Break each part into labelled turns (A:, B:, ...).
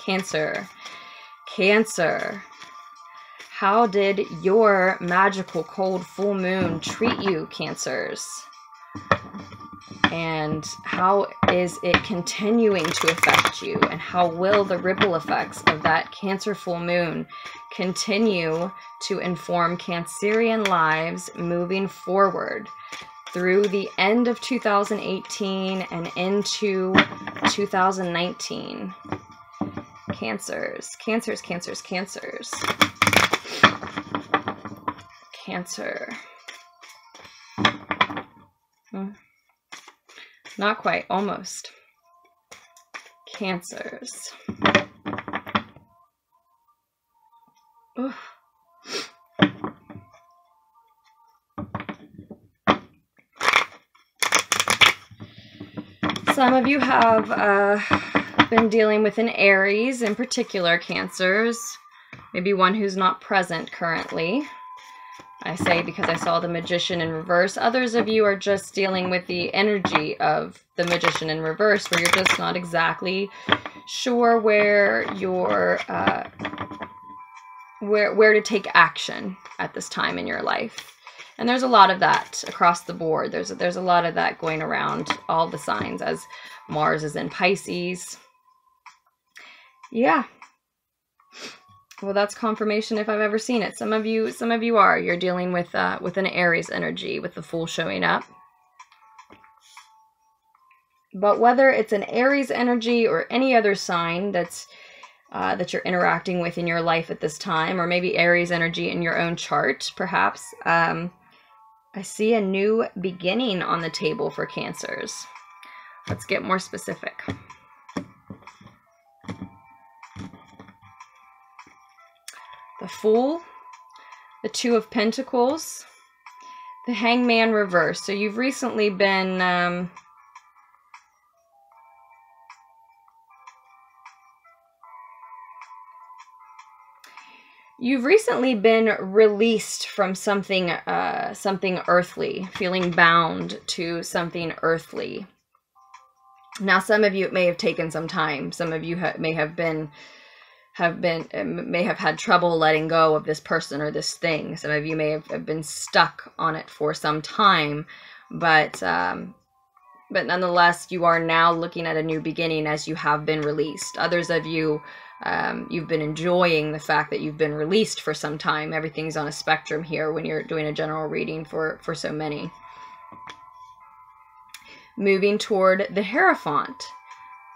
A: Cancer. Cancer. How did your magical cold full moon treat you, Cancers? And how is it continuing to affect you? And how will the ripple effects of that Cancer full moon continue to inform Cancerian lives moving forward through the end of 2018 and into 2019? Cancers, Cancers, Cancers, Cancers. Cancer. Not quite, almost. Cancers. Oof. Some of you have been dealing with an Aries, in particular, Cancers. Maybe one who's not present currently. I say because I saw the Magician in reverse. Others of you are just dealing with the energy of the Magician in reverse, where you're just not exactly sure where you're, where to take action at this time in your life. And there's a lot of that across the board. There's a lot of that going around all the signs, as Mars is in Pisces. Yeah. Well, that's confirmation if I've ever seen it. Some of you are. You're dealing with an Aries energy, with the Fool showing up. But whether it's an Aries energy or any other sign that's that you're interacting with in your life at this time, or maybe Aries energy in your own chart, perhaps, I see a new beginning on the table for Cancers. Let's get more specific. The Fool, the Two of Pentacles, the Hangman reverse. So you've recently been released from something something earthly, feeling bound to something earthly. Now, some of you, it may have taken some time. Some of you may have had trouble letting go of this person or this thing. Some of you may have been stuck on it for some time, but nonetheless, you are now looking at a new beginning as you have been released. Others of you, you've been enjoying the fact that you've been released for some time. Everything's on a spectrum here when you're doing a general reading for so many. Moving toward the Hierophant.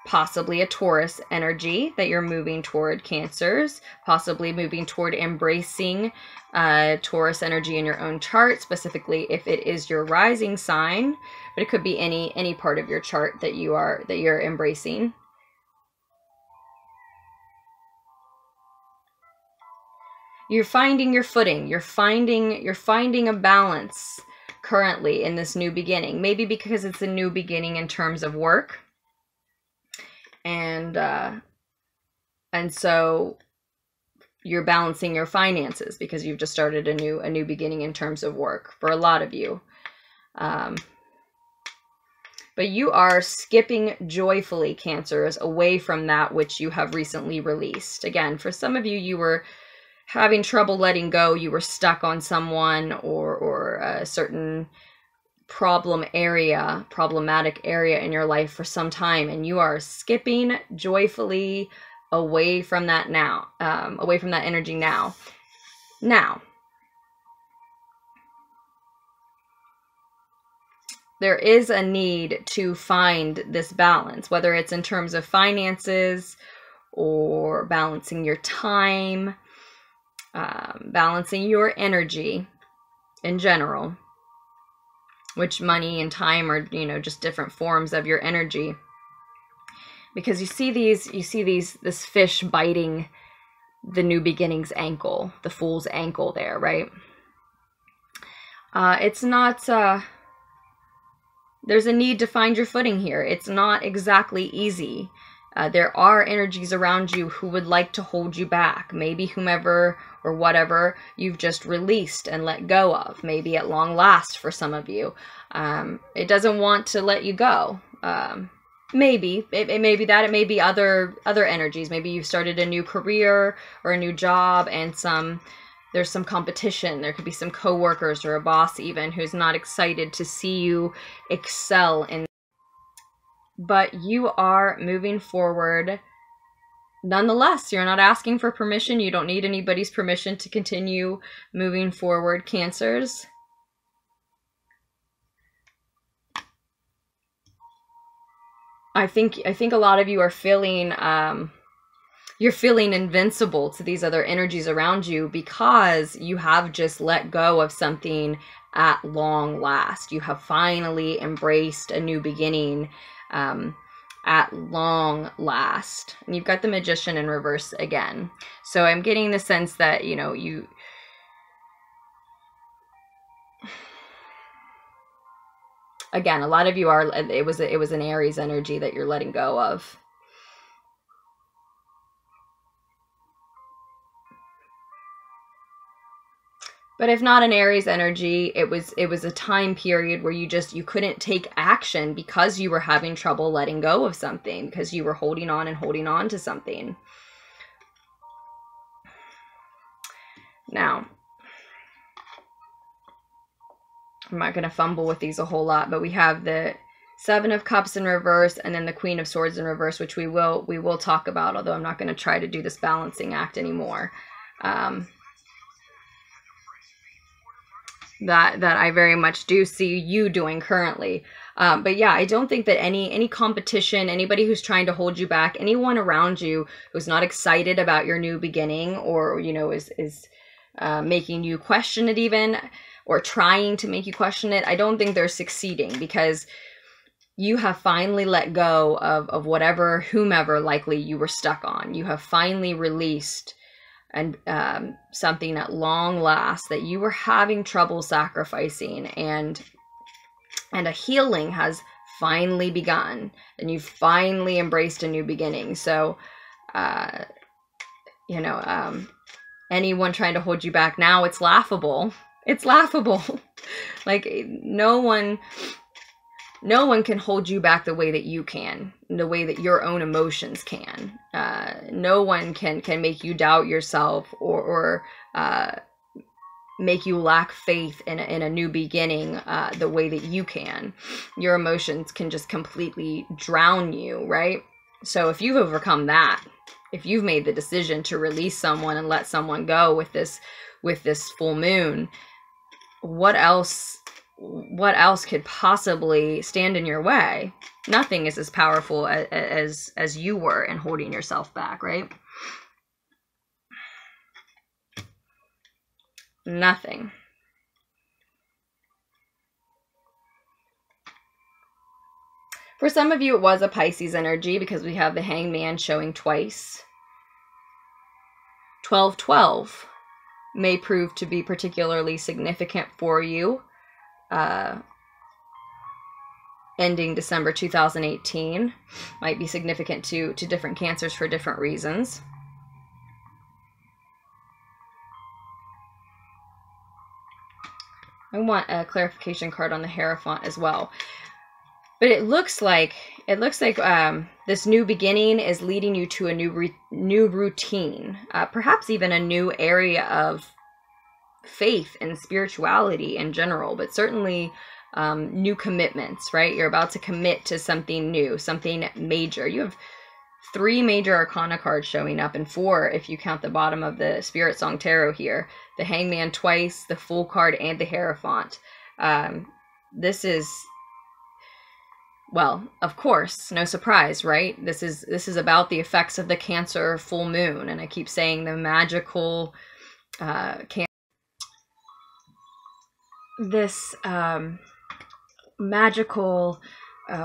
A: Possibly a Taurus energy that you're moving toward, Cancers. Possibly moving toward embracing Taurus energy in your own chart, specifically if it is your rising sign, but it could be any part of your chart that you're embracing. You're finding your footing. You're finding a balance currently in this new beginning. Maybe because it's a new beginning in terms of work. And so you're balancing your finances because you've just started a new beginning in terms of work for a lot of you. But you are skipping joyfully, Cancers, away from that which you have recently released. Again, for some of you, you were having trouble letting go. You were stuck on someone or a certain problematic area in your life for some time, and you are skipping joyfully away from that now, away from that energy now. Now, there is a need to find this balance, whether it's in terms of finances or balancing your time, balancing your energy in general, which money and time are, just different forms of your energy. Because you see this fish biting the new beginning's ankle, the Fool's ankle there, right? It's not, there's a need to find your footing here. It's not exactly easy. There are energies around you who would like to hold you back. Maybe whomever or whatever you've just released and let go of. Maybe at long last for some of you. It doesn't want to let you go. Maybe. It may be that. It may be other energies. Maybe you've started a new career or a new job, and there's some competition. There could be some coworkers or a boss even who's not excited to see you excel in. But you are moving forward nonetheless. You're not asking for permission. You don't need anybody's permission to continue moving forward, Cancers. I think a lot of you are feeling you're feeling invincible to these other energies around you because you have just let go of something at long last. You have finally embraced a new beginning at long last. And you've got the Magician in reverse again. So I'm getting the sense that, you know, again, a lot of you are, it was an Aries energy that you're letting go of. But if not an Aries energy, it was a time period where you couldn't take action because you were having trouble letting go of something, because you were holding on to something. Now, I'm not going to fumble with these a whole lot, but we have the Seven of Cups in reverse and then the Queen of Swords in reverse, which we will talk about, although I'm not going to try to do this balancing act anymore. That I very much do see you doing currently. But yeah, I don't think that any competition, anybody who's trying to hold you back, anyone around you who's not excited about your new beginning, or, you know, is making you question it even, or trying to make you question it, I don't think they're succeeding, because you have finally let go of whomever likely you were stuck on. You have finally released and something at long last that you were having trouble sacrificing, and a healing has finally begun, and you've finally embraced a new beginning. So, you know, anyone trying to hold you back now, it's laughable. It's laughable. Like, no one can hold you back the way that you can, the way that your own emotions can. No one can make you doubt yourself or make you lack faith in a new beginning the way that you can. Your emotions can just completely drown you, right? So if you've overcome that, if you've made the decision to release someone and let someone go with this full moon, what else could possibly stand in your way? Nothing is as powerful as you were in holding yourself back, right? Nothing. For some of you, it was a Pisces energy, because we have the Hangman showing twice. 12/12 may prove to be particularly significant for you. Ending December 2018 might be significant to different Cancers for different reasons. I want a clarification card on the Hierophant as well. But it looks like this new beginning is leading you to a new routine, perhaps even a new area of faith and spirituality in general, but certainly new commitments, right? You're about to commit to something new, something major. You have 3 major arcana cards showing up, and 4 if you count the bottom of the SpirtSong Tarot here. The Hangman twice, the Fool card, and the Hierophant. This is, well, of course, no surprise, right? This is about the effects of the Cancer full moon, and I keep saying the magical this magical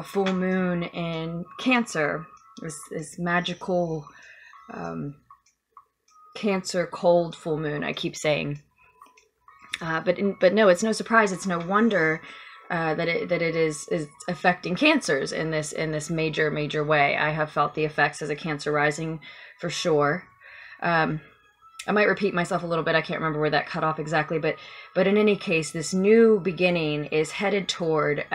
A: full moon in Cancer, this magical Cancer cold full moon, I keep saying. But no, it's no surprise, it's no wonder that it is affecting Cancers in this major way. I have felt the effects as a Cancer rising for sure. I might repeat myself a little bit. I can't remember where that cut off exactly, but in any case, this new beginning is headed toward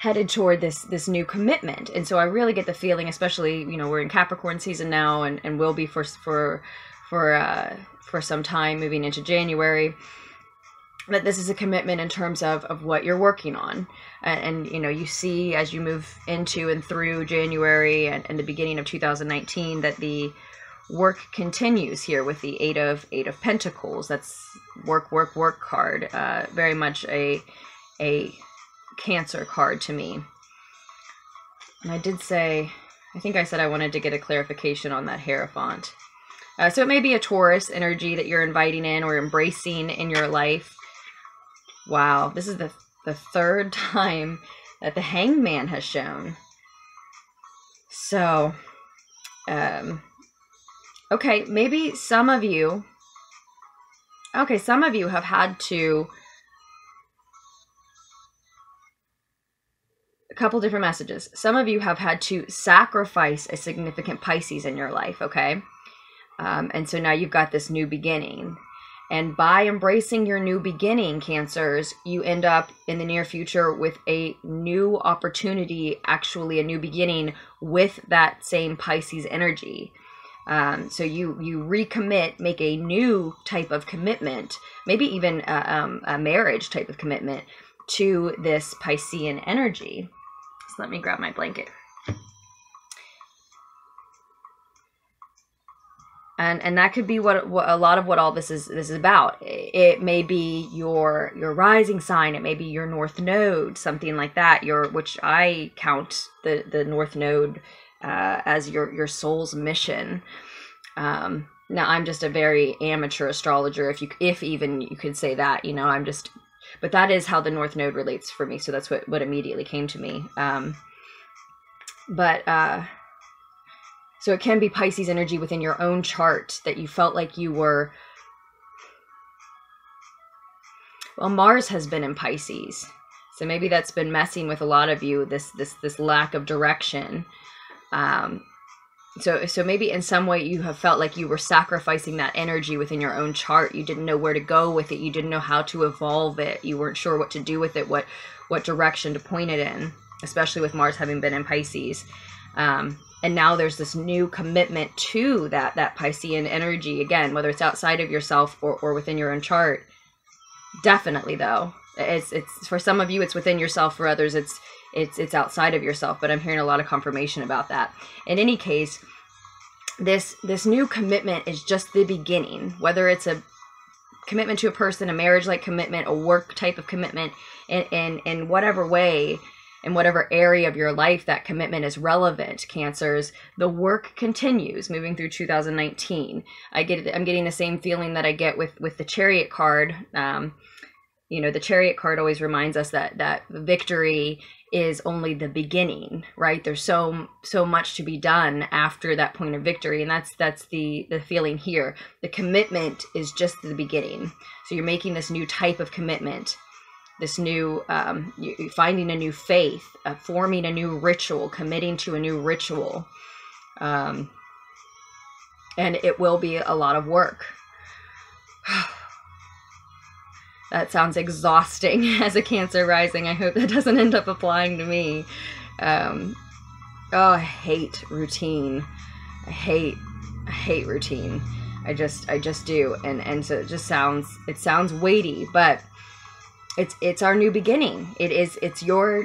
A: headed toward this new commitment. And so I really get the feeling, especially, you know, we're in Capricorn season now, and will be for some time moving into January, that this is a commitment in terms of what you're working on. And you know, you see as you move into and through January and the beginning of 2019 that the work continues here with the Eight of Pentacles. That's work card. Very much a Cancer card to me. And I did say, I think I said I wanted to get a clarification on that Hierophant. So it may be a Taurus energy that you're inviting in or embracing in your life. Wow, this is the third time that the Hangman has shown. So, okay, maybe some of you have had to, a couple different messages. Some of you have had to sacrifice a significant Pisces in your life, okay? And so now you've got this new beginning. And by embracing your new beginning, Cancers, you end up in the near future with a new opportunity, actually a new beginning with that same Pisces energy. So you recommit, make a new type of commitment, maybe even a marriage type of commitment to this Piscean energy. So let me grab my blanket. And that could be what a lot of what all this is about. It may be your rising sign. It may be your North Node, something like that. Which I count the North Node as your soul's mission. Now I'm just a very amateur astrologer, if even you could say that. You know, but that is how the North Node relates for me. So that's what immediately came to me. So it can be Pisces energy within your own chart that you felt like you were. Well, Mars has been in Pisces, so maybe that's been messing with a lot of you. This lack of direction. So maybe in some way you have felt like you were sacrificing that energy within your own chart. You didn't know where to go with it. You didn't know how to evolve it. You weren't sure what to do with it, what direction to point it in, especially with Mars having been in Pisces. And now there's this new commitment to that Piscean energy, again, whether it's outside of yourself or within your own chart. Definitely, though, it's for some of you it's within yourself, for others it's outside of yourself. But I'm hearing a lot of confirmation about that. In any case, this new commitment is just the beginning. Whether it's a commitment to a person, a marriage-like commitment, a work type of commitment, in whatever way. In whatever area of your life that commitment is relevant, Cancers, the work continues moving through 2019. I'm getting the same feeling that I get with the Chariot card. You know, the Chariot card always reminds us that victory is only the beginning, right? There's so much to be done after that point of victory, and that's the feeling here. The commitment is just the beginning. So you're making this new type of commitment. This new, finding a new faith, forming a new ritual, committing to a new ritual. And it will be a lot of work. That sounds exhausting as a Cancer rising. I hope that doesn't end up applying to me. Oh, I hate routine. I hate routine. I just do. And so it sounds weighty, but it's our new beginning. It's your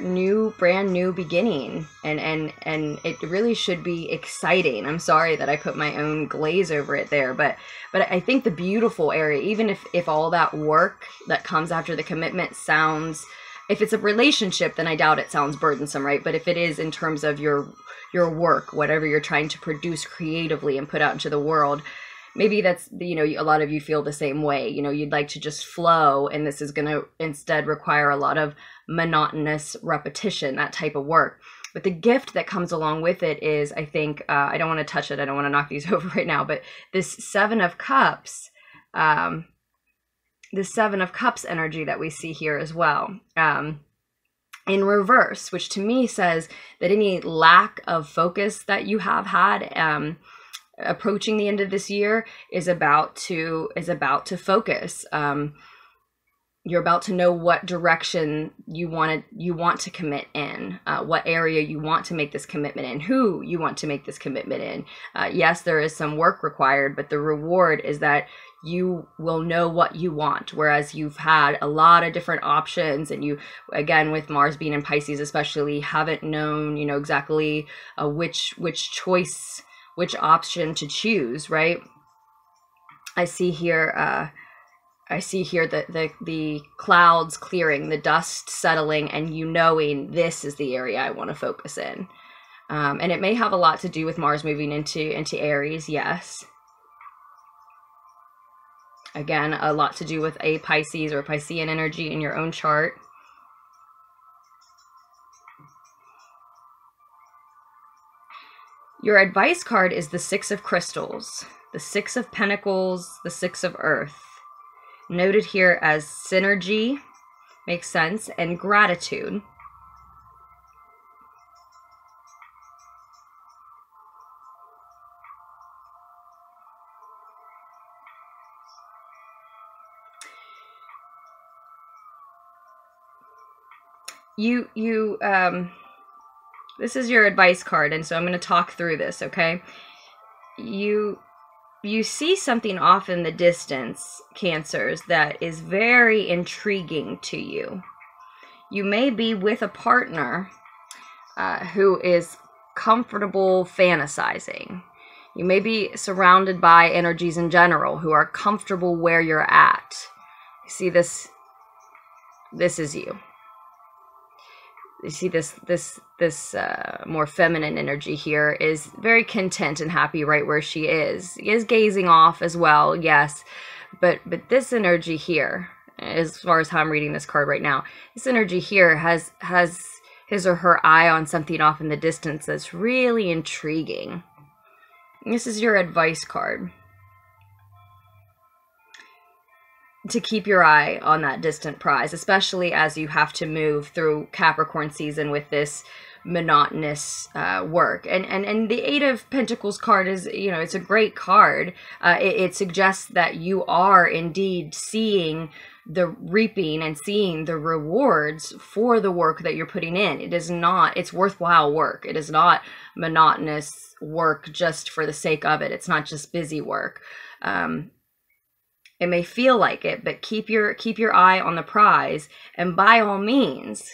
A: brand new beginning, and it really should be exciting. I'm sorry that I put my own glaze over it there, but I think the beautiful area, even if all that work that comes after the commitment sounds, if it's a relationship, then I doubt it sounds burdensome, right? But if it is in terms of your work, whatever you're trying to produce creatively and put out into the world, maybe that's, you know, a lot of you feel the same way. You know, you'd like to just flow, and this is going to instead require a lot of monotonous repetition, that type of work. But the gift that comes along with it is, I think, I don't want to touch it. I don't want to knock these over right now, but this Seven of Cups, this Seven of Cups energy that we see here as well, in reverse, which to me says that any lack of focus that you have had, approaching the end of this year is about to focus. You're about to know what direction you want to commit in, what area you want to make this commitment in, who you want to make this commitment in. Yes, there is some work required, but the reward is that you will know what you want, whereas you've had a lot of different options, and you, again, with Mars being in Pisces especially, haven't known, you know, exactly which choice, which option to choose, right? I see here that the clouds clearing, the dust settling, and you knowing this is the area I want to focus in. And it may have a lot to do with Mars moving into Aries, yes. Again, a lot to do with a Pisces or Piscean energy in your own chart. Your advice card is the Six of Crystals, the Six of Pentacles, the Six of Earth. Noted here as synergy, makes sense, and gratitude. This is your advice card, and so I'm going to talk through this, okay? You see something off in the distance, Cancers, that is very intriguing to you. You may be with a partner who is comfortable fantasizing. You may be surrounded by energies in general who are comfortable where you're at. You see this is you. You see this more feminine energy here is very content and happy right where she is. She is gazing off as well, yes. But this energy here, as far as how I'm reading this card right now, this energy here has his or her eye on something off in the distance that's really intriguing. And this is your advice card. To keep your eye on that distant prize, especially as you have to move through Capricorn season with this monotonous work. And the Eight of Pentacles card is, you know, it's a great card. It suggests that you are indeed seeing the reaping and seeing the rewards for the work that you're putting in. It is not, it's worthwhile work. It is not monotonous work just for the sake of it. It's not just busy work. It may feel like it, but keep your eye on the prize. And by all means,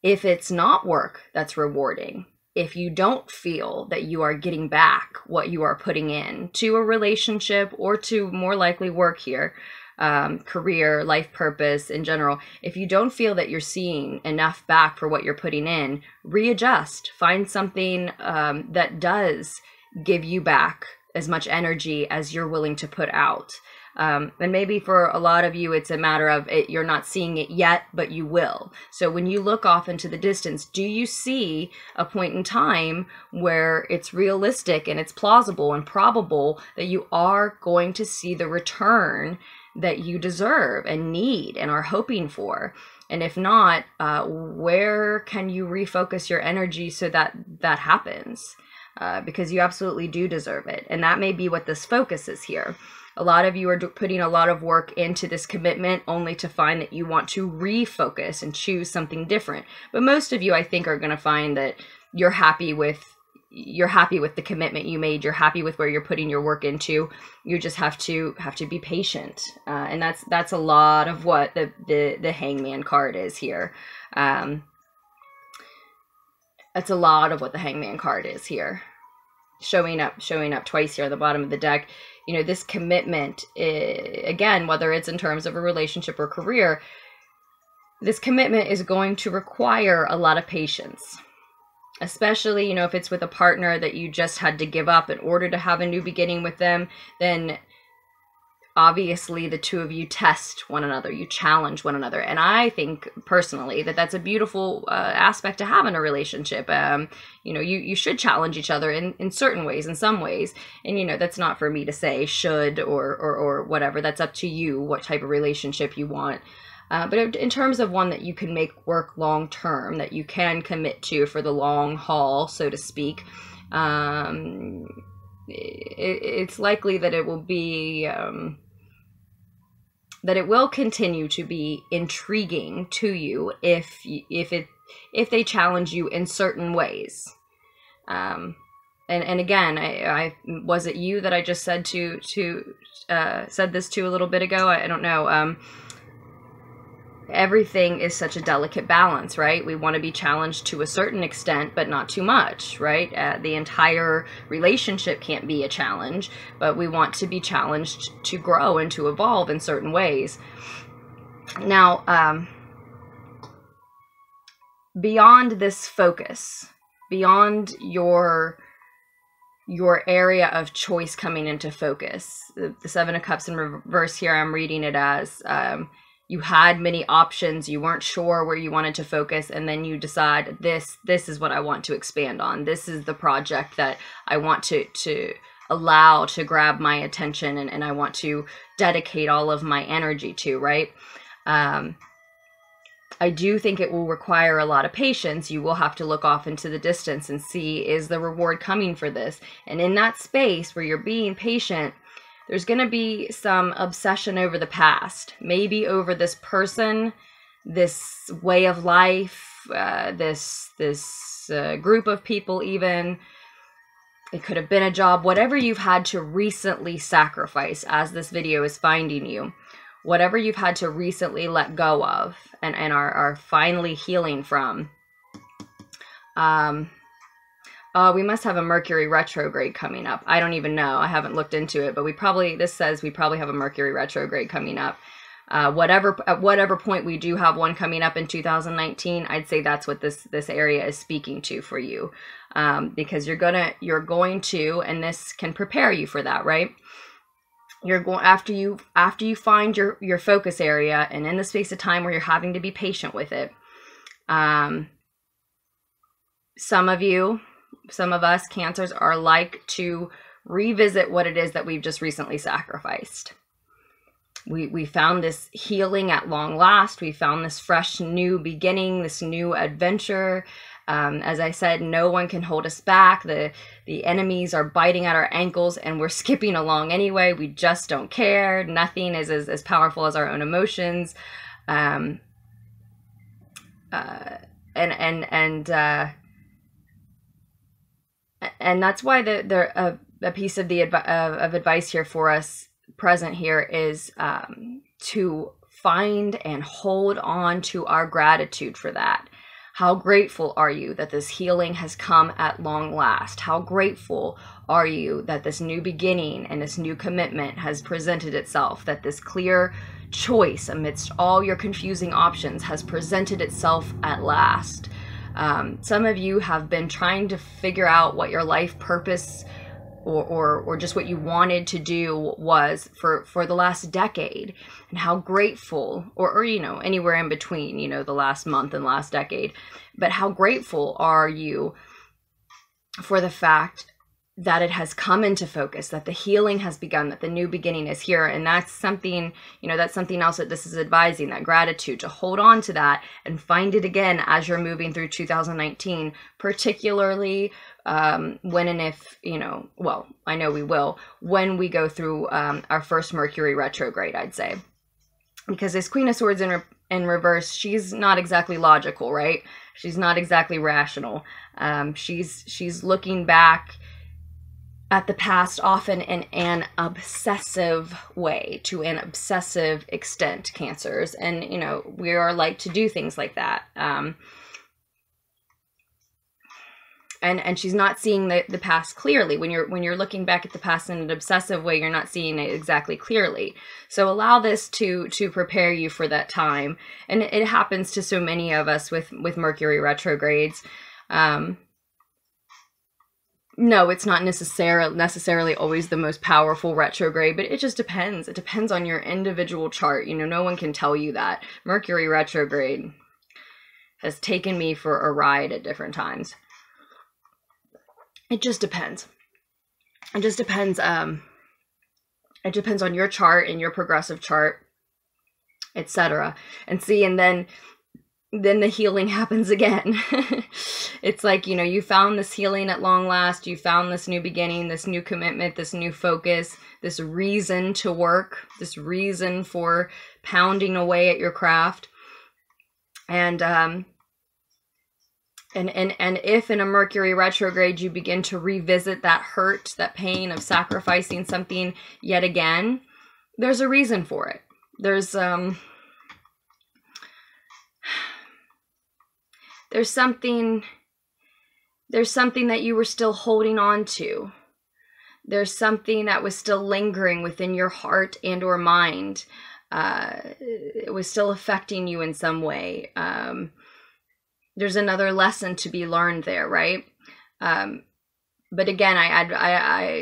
A: if it's not work that's rewarding, if you don't feel that you are getting back what you are putting in to a relationship or to more likely work here, career, life purpose in general, if you don't feel that you're seeing enough back for what you're putting in, readjust. Find something that does give you back as much energy as you're willing to put out. And maybe for a lot of you, it's a matter of it, you're not seeing it yet, but you will. So when you look off into the distance, do you see a point in time where it's realistic and it's plausible and probable that you are going to see the return that you deserve and need and are hoping for? And if not, where can you refocus your energy so that that happens? Because you absolutely do deserve it. And that may be what this focus is here. A lot of you are putting a lot of work into this commitment only to find that you want to refocus and choose something different. But most of you, I think, are going to find that you're happy with the commitment you made. You're happy with where you're putting your work into. You just have to be patient. And that's a lot of what the Hangman card is here. That's a lot of what the Hangman card is here. Showing up twice here at the bottom of the deck. You know, this commitment, again, whether it's in terms of a relationship or career, this commitment is going to require a lot of patience. Especially, you know, if it's with a partner that you just had to give up in order to have a new beginning with them, then obviously the two of you test one another, you challenge one another. And I think personally that that's a beautiful aspect to have in a relationship. You know, you should challenge each other in certain ways, in some ways. And, you know, that's not for me to say should or whatever. That's up to you, what type of relationship you want. But in terms of one that you can make work long term, that you can commit to for the long haul, so to speak, it's likely that it will be that it will continue to be intriguing to you if they challenge you in certain ways. And again, I was it you that I just said said this to a little bit ago? I don't know. Everything is such a delicate balance, right? We want to be challenged to a certain extent, but not too much, right? The entire relationship can't be a challenge, but we want to be challenged to grow and to evolve in certain ways. Now, beyond this focus, beyond your area of choice coming into focus, the Seven of Cups in reverse here, I'm reading it as you had many options, you weren't sure where you wanted to focus, and then you decide this is what I want to expand on. This is the project that I want to allow to grab my attention, and I want to dedicate all of my energy to, right? I do think it will require a lot of patience. You will have to look off into the distance and see, is the reward coming for this? And in that space where you're being patient, there's going to be some obsession over the past, maybe over this person, this way of life, this group of people even. It could have been a job, whatever you've had to recently sacrifice as this video is finding you, whatever you've had to recently let go of and are finally healing from. We must have a Mercury retrograde coming up. I don't even know. I haven't looked into it, but this says we probably have a Mercury retrograde coming up. At whatever point we do have one coming up in 2019, I'd say that's what this area is speaking to for you. Because you're going to, and this can prepare you for that, right? After you find your focus area, and in the space of time where you're having to be patient with it. Some of us Cancers are like to revisit what it is that we've just recently sacrificed. We found this healing at long last. We found this fresh new beginning, this new adventure. As I said, no one can hold us back. The enemies are biting at our ankles and we're skipping along anyway. We just don't care. Nothing is as powerful as our own emotions. And that's why a piece of of advice here for us present here is to find and hold on to our gratitude for that. How grateful are you that this healing has come at long last? How grateful are you that this new beginning and this new commitment has presented itself, that this clear choice amidst all your confusing options has presented itself at last? Some of you have been trying to figure out what your life purpose or just what you wanted to do was for the last decade, and how grateful, or anywhere in between, the last month and last decade, but how grateful are you for the fact that it has come into focus, that the healing has begun, that the new beginning is here. And that's something, that's something else that this is advising, that gratitude, to hold on to that and find it again as you're moving through 2019, particularly when and if, well, I know we will, when we go through our first Mercury retrograde, I'd say. Because this Queen of Swords in reverse, she's not exactly logical, right? She's not exactly rational. She's looking back at the past, often in an obsessive way, to an obsessive extent, Cancers. And, we are like to do things like that. And she's not seeing the past clearly. When you're looking back at the past in an obsessive way, you're not seeing it exactly clearly. So allow this to prepare you for that time. And it happens to so many of us with Mercury retrogrades. No, it's not necessarily always the most powerful retrograde, but it just depends. It depends on your individual chart. No one can tell you that. Mercury retrograde has taken me for a ride at different times. It just depends. It just depends. It depends on your chart and your progressive chart, etc. And then then the healing happens again. It's like, you know, you found this healing at long last, you found this new beginning, this new commitment, this new focus, this reason to work, this reason for pounding away at your craft. And if in a Mercury retrograde you begin to revisit that hurt, that pain of sacrificing something yet again, there's a reason for it. There's something that you were still holding on to. There's something that was still lingering within your heart and or mind. It was still affecting you in some way. There's another lesson to be learned there, right? But again,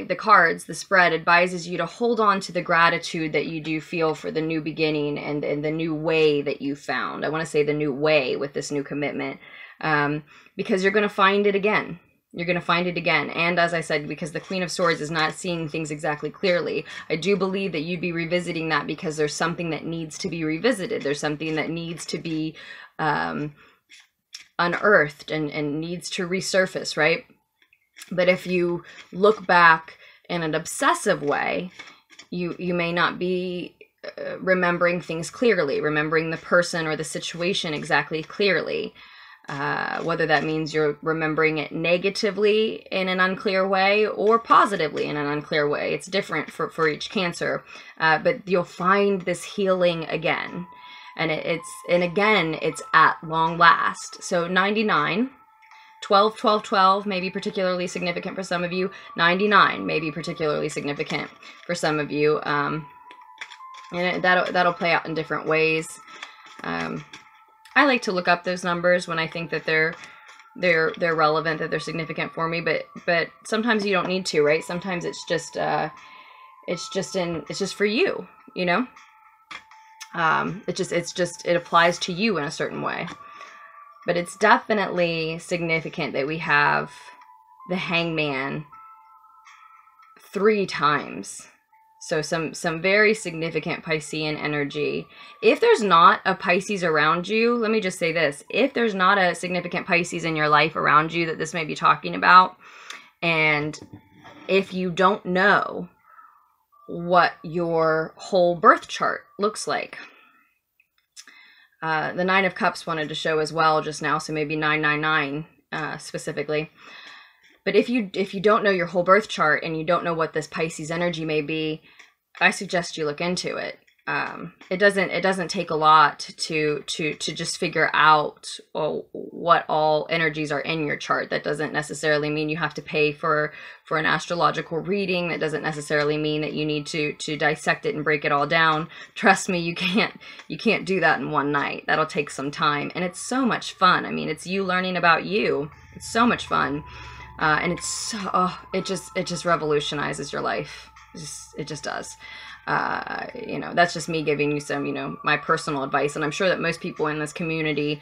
A: the cards, the spread advises you to hold on to the gratitude that you do feel for the new beginning and the new way that you found. I want to say the new way with this new commitment, because you're going to find it again. You're going to find it again. And as I said, because the Queen of Swords is not seeing things exactly clearly, I do believe that you'd be revisiting that because there's something that needs to be revisited. There's something that needs to be unearthed and needs to resurface, right? But if you look back in an obsessive way, you may not be remembering things clearly, remembering the person or the situation exactly clearly. Whether that means you're remembering it negatively in an unclear way or positively in an unclear way. It's different for each Cancer. But you'll find this healing again. And it's at long last. So 99, 12, 12, 12 may be particularly significant for some of you. 99 may be particularly significant for some of you. And that'll play out in different ways. I like to look up those numbers when I think that they're relevant, that they're significant for me, but sometimes you don't need to, right? Sometimes it's just for you, you know? It applies to you in a certain way. But it's definitely significant that we have the Hangman 3 times. So some very significant Piscean energy. If there's not a Pisces around you, let me just say this. If there's not a significant Pisces in your life around you that this may be talking about, and if you don't know what your whole birth chart looks like. The Nine of Cups wanted to show as well just now, so maybe 999 specifically. But if you don't know your whole birth chart and you don't know what this Pisces energy may be, I suggest you look into it. It doesn't take a lot to just figure out what all energies are in your chart. That doesn't necessarily mean you have to pay for an astrological reading. That doesn't necessarily mean that you need to dissect it and break it all down. Trust me, you can't do that in one night. That'll take some time, and it's so much fun. I mean, it's you learning about you. It's so much fun. And it's so, it just revolutionizes your life. It just does. You know, that's just me giving you some, you know, my personal advice. And I'm sure that most people in this community,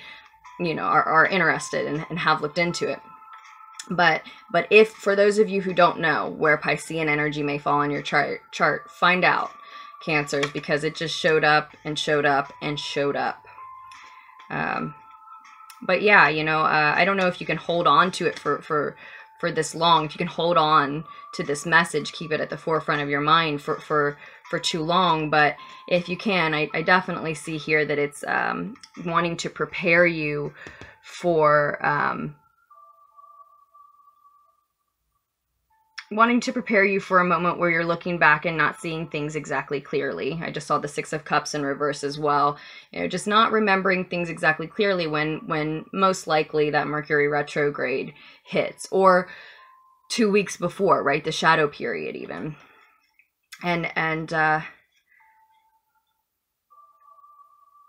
A: you know, are interested and have looked into it. But if, for those of you who don't know where Piscean energy may fall in your chart, find out, Cancers, because it just showed up and showed up and showed up. But yeah, you know, I don't know if you can hold on to it for this long. If you can hold on to this message, keep it at the forefront of your mind for too long. But if you can, I definitely see here that it's wanting to prepare you for a moment where you're looking back and not seeing things exactly clearly. I just saw the Six of Cups in reverse as well. You know, just not remembering things exactly clearly when most likely that Mercury retrograde hits, or 2 weeks before, right? The shadow period even. And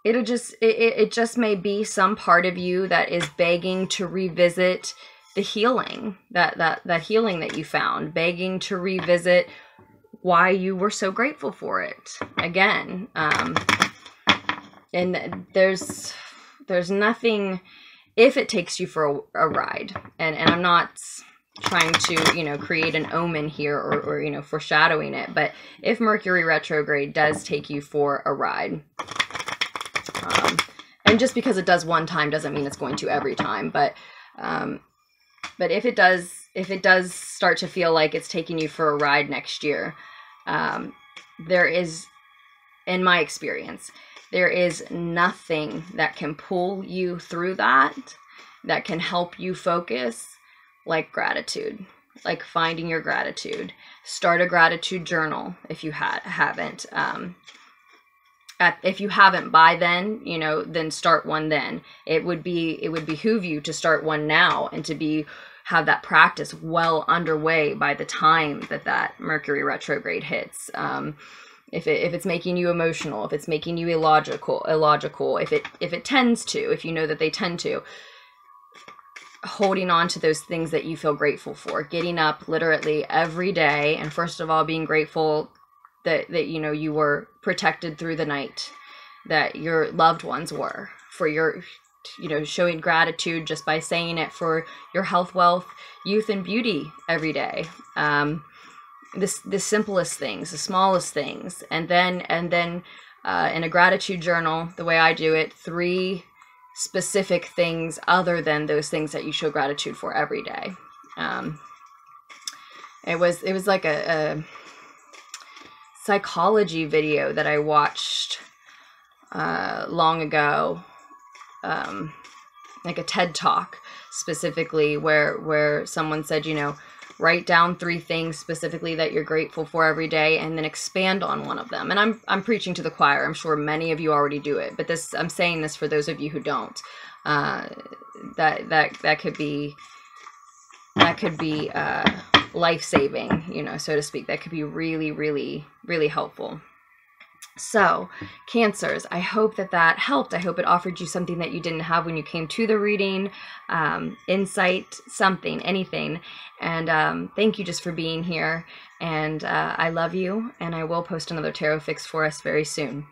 A: it just may be some part of you that is begging to revisit the healing, that healing that you found, begging to revisit why you were so grateful for it again. And there's nothing, if it takes you for a ride, and I'm not trying to, you know, create an omen here or you know, foreshadowing it, but if Mercury retrograde does take you for a ride, And just because it does one time doesn't mean it's going to every time. But if it does start to feel like it's taking you for a ride next year, there is, in my experience, there is nothing that can pull you through that can help you focus like gratitude, like finding your gratitude. Start a gratitude journal if you haven't. If you haven't by then, you know, then start one then. It would behoove you to start one now and to have that practice well underway by the time that Mercury retrograde hits. If it's making you emotional, if it's making you illogical, if it tends to, if you know that they tend to, holding on to those things that you feel grateful for, getting up literally every day, and first of all, being grateful that you know, you were protected through the night, that your loved ones were, for your, you know, showing gratitude just by saying it for your health, wealth, youth, and beauty every day. The simplest things, the smallest things, and then in a gratitude journal, the way I do it, 3 specific things other than those things that you show gratitude for every day. It was like a psychology video that I watched long ago, like a TED Talk specifically, where someone said, you know, write down 3 things specifically that you're grateful for every day, and then expand on one of them. And I'm preaching to the choir. I'm sure many of you already do it, but I'm saying this for those of you who don't. That could be life-saving, you know, so to speak. That could be really, really, really helpful. So, Cancers, I hope that helped. I hope it offered you something that you didn't have when you came to the reading, insight, something, anything. And thank you just for being here. And I love you, and I will post another tarot fix for us very soon.